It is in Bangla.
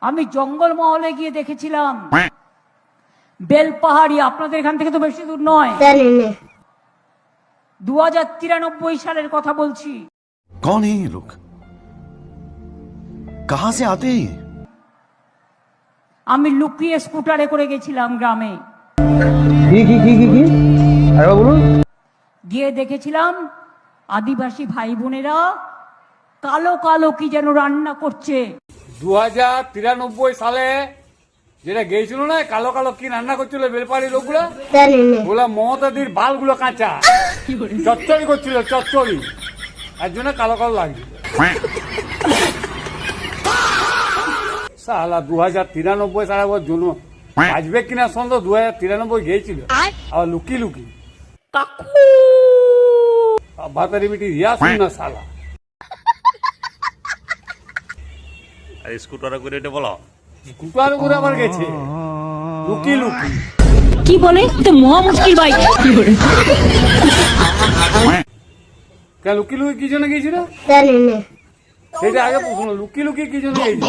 আমি জঙ্গল মহলে গিয়ে দেখেছিলাম বেলপাহাড়ি, আপনাদের এখান থেকে তো বেশি দূর নয়। 2093 সালের কথা বলছি। कौन है ये लोग? कहां से आते हैं? আমি লুকিয়ে স্কুটারে করে গেছিলাম গ্রামে। গিয়ে দেখেছিলাম আদিবাসী ভাই বোনেরা কালো কালো কি যেন রান্না করছে। 2093 সালে যেটা গেছিল না, কালো কালো কি রান্না করছিল বেলপাহাড়ি লোকগুলা, ওগুলা মমতাদির বালগুলো কাঁচা চচ্চড়ি করছিল, চচ্চড়ি, এর জন্য কালো কালো লাগছিল। সালা 2093 সালে ওর জন্য বাজবে কিনা সন্দেহ। 2093 গিয়েছিল আবার লুকি লুকি ভাতারি বিটি রিয়া শুন না সালা। স্কুটারে করে এটা বলো, স্কুটার করে আবার গেছে লুকি লুকি। কি বলে তো মহা মুশকিল ভাই। কেন লুকি লুকি কি জন্য গেছিল সেটা আগে প্রশ্ন। লুকি লুকি কি জন্য গেছিল?